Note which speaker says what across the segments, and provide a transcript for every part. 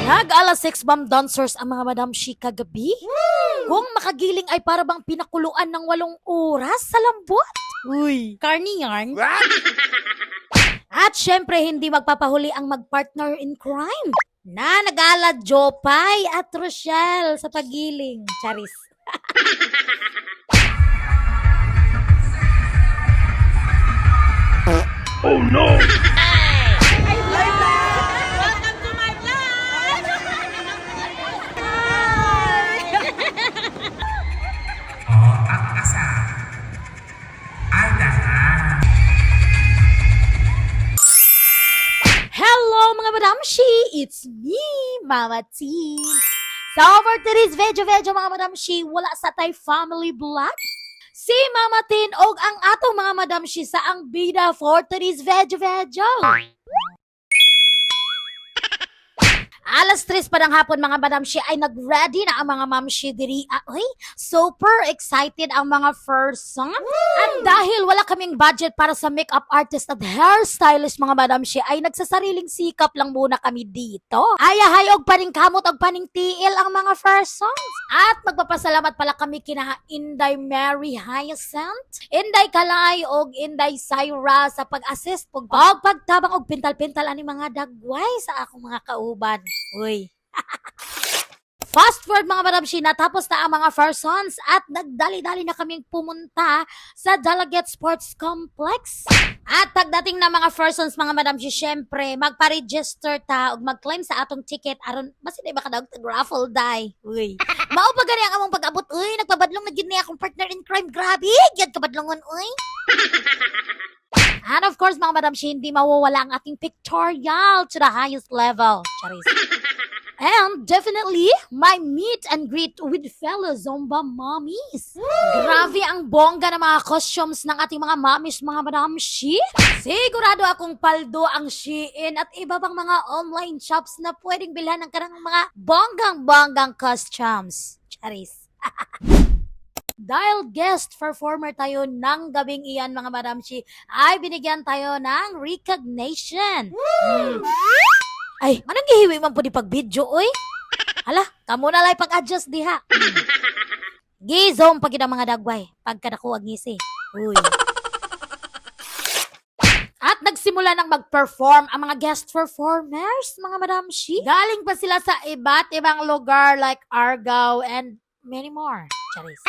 Speaker 1: Nag-alas 6 bomb dancers ang mga Madam Shi kagabi. Kung makagiling ay para bang pinakuluan ng 8 oras sa lambot. Uy, carny yarn. At syempre, hindi magpapahuli ang magpartner in crime na nag-ala Jopay at Rochelle sa pagiling. Charis.
Speaker 2: Oh no!
Speaker 1: Hello mga Madam Shi! It's me, Mama T. So for today's video mga Madam Shi, wala sa tay family vlog. Si Mama Tin og ang atong mga Madam Shi sa ang bida for today's video. Alas 3 pa ng hapon mga Madam Shi ay nag-ready na ang mga Ma'am Shi diri. Ay, super excited ang mga first son. At dahil wala kaming budget para sa makeup artist at hairstylist mga Madam Shi ay nagsasariling sikap lang muna kami dito. Ayahay og paning kamot og paning tiil ang mga first sons. At magpapasalamat pala kami kina Inday Mary Hyacinth, Inday Kalay og Inday Syra sa pag-assist og pagtabang og pintal-pintal ani mga dagway sa akong mga kauban. Uy. Fast forward mga Madam Shi, natapos na ang mga first sons at nagdali-dali na kaming pumunta sa Delegate Sports Complex. At pagdating na mga first sons mga Madam Shi, syempre magpa-register ta ug mag-claim sa atong ticket aron basi di ba kadawag raffle die. Uy. Mao pa gani ang among pag-abot. Uy, nagpabadlong na gid ni akong partner in crime. Grabe, gyud kabadlongon uy. And of course, mga Madam Shi, hindi mawawala ang ating pictorial to the highest level. Charis. And definitely, my meet and greet with fellow Zomba mommies. Grabe ang bongga ng mga costumes ng ating mga mommies, mga Madam Shi. Sigurado akong paldo ang Shein at iba pang mga online shops na pwedeng bilhan ng kanang mga bonggang-bonggang costumes. Charis. Dahil guest performer tayo ng gabing iyan mga Madam Shi, ay binigyan tayo ng recognition. Ay, manang gihiwi man po di pag-video, oy. Hala, kamo na lang pag-adjust diha. Gizom pag mga dagway, pagkadakuwag ngisi. Uy. At nagsimula nang mag-perform ang mga guest performers, mga Madam Shi. Galing pa sila sa iba't ibang lugar like Argao and many more. Charis.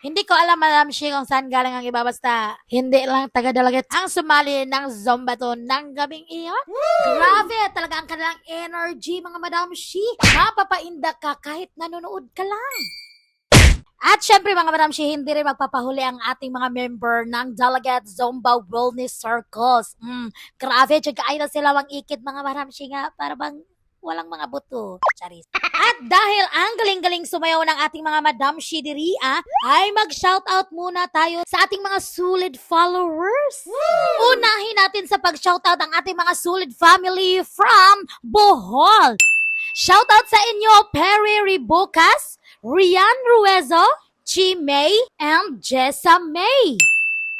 Speaker 1: Hindi ko alam, Madam Shi, kung saan galing ang iba. Basta, hindi lang taga-dalagat ang sumali ng Zombaton ng gabing iyon. Grabe, talaga ang kanilang energy, mga Madam Shi. Mapapainda ka kahit nanonood ka lang. At syempre, mga Madam Shi, hindi rin magpapahuli ang ating mga member ng Delegate Zomba Wellness Circles. Grabe, tsaka ay na sila wang ikit, mga Madam Shi nga, para bang walang mga buto. Charis. At dahil ang galing-galing sumayaw ng ating mga Madam Shi diri, ay mag-shoutout muna tayo sa ating mga solid followers. Unahin natin sa pag-shoutout ang ating mga solid family from Bohol. Shoutout sa inyo, Perry Ribocas, Rian Ruezo, Chi May, and Jessa May.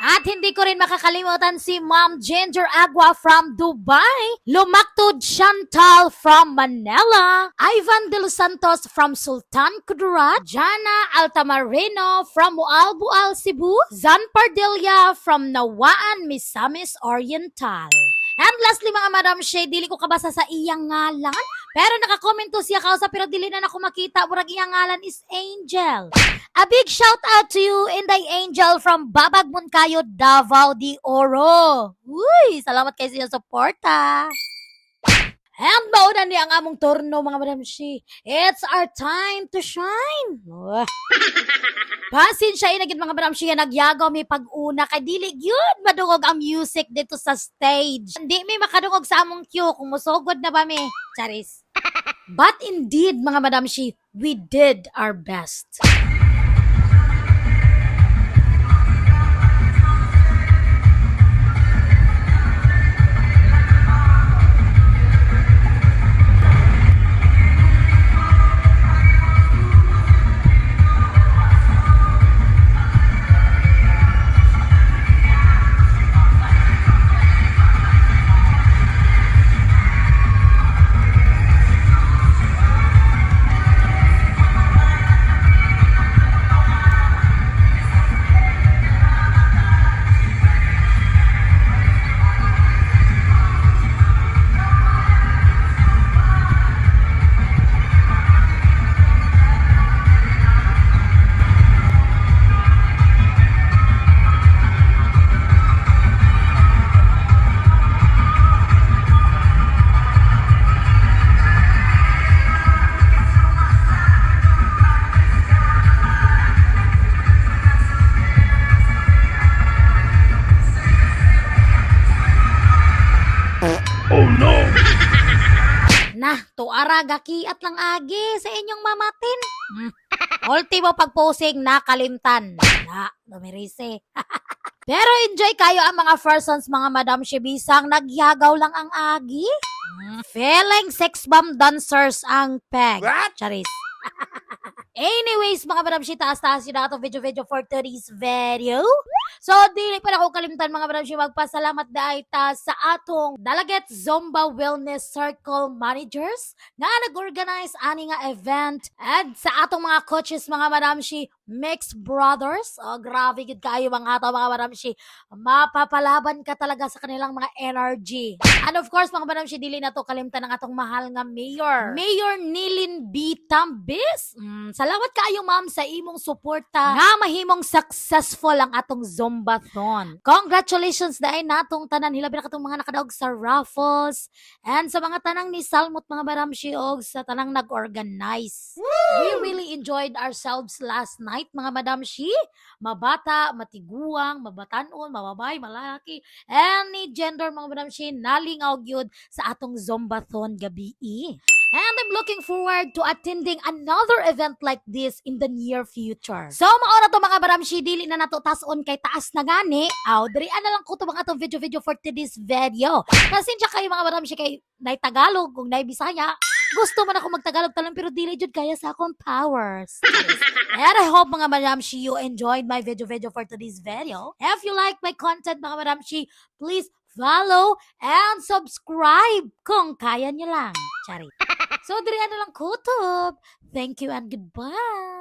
Speaker 1: At hindi ko rin makakalimutan si Ma'am Ginger Agua from Dubai, Lumaktod Chantal from Manila, Ivan De Los Santos from Sultan Kudarat, Jana Altamarino from Mualbual, Cebu, Zan Pardilla from Nawaan, Misamis Oriental. And lastly mga Madam Shi, dili ko kabasa sa iyang ngalan, pero nakakomento siya kausa pero dili na ako makita, murag iyang ngalan is Angel. A big shout out to you, Inday Angel from Babag Moncayo, Davao de Oro. Uy, salamat kayo sa iyong suporta. And mauna niya ang among turno mga Madam Shi. It's our time to shine. Pasensya inagid mga Madam Shi, nagyagaw may pag-una kay dili gyud madungog ang music dito sa stage. Hindi may makadungog sa among cue kung musugod na ba mi. Charis. But indeed mga Madam Shi, we did our best. tuara gakiat lang agi sa inyong mamatin. Ultimo pagposing nakalimtan. Na, dumirise. Pero enjoy kayo ang mga persons, mga Madam Shibisang nagyagaw lang ang agi. Feeling sex bomb dancers ang peg.
Speaker 2: What?
Speaker 1: Charis. Anyways, mga Madam Shi, taas-taas yun na itong video for today's video. So, dili pa na ako kalimtan, mga Madam Shi, magpasalamat dahil sa atong Dalaget Zumba Wellness Circle Managers na nag-organize ani nga event and sa atong mga coaches, mga Madam Shi, Mixed Brothers. Oh, grabe gid kayo mga ato, mga Madam Shi. Mapapalaban ka talaga sa kanilang mga energy. And of course, mga Madam Shi, dili na to kalimtan ng atong mahal nga mayor. Mayor Nilin B. Tambis. Salamat kayo, ma'am, sa imong suporta nga mahimong successful ang atong Zumbathon. Congratulations dahil natong tanan, hilabi na katong mga nakadaog sa raffles and sa mga tanang ni Salmot, mga Baramshi, og sa tanang nag-organize. We really enjoyed ourselves last night, mga Madamshi. Mabata, matiguang, mabatanon, mababay, malaki, any gender, mga Madamshi, nalingaw gyud sa atong Zumbathon gabi. And I'm looking forward to attending another event like this in the near future. So, mauna to mga Baramshi, dili na nato tason kay taas na gani. Diri na lang ko to mga atong video for today's video. Pasensya kayo mga Baramshi kay nay Tagalog kung nay Bisaya. Gusto man ako magtagalog talang pero dili jud kaya sa akong powers. And I hope mga Baramshi you enjoyed my video for today's video. If you like my content mga Baramshi, please follow and subscribe kung kaya nyo lang. Chari. So, diri na lang kutob. Thank you and goodbye.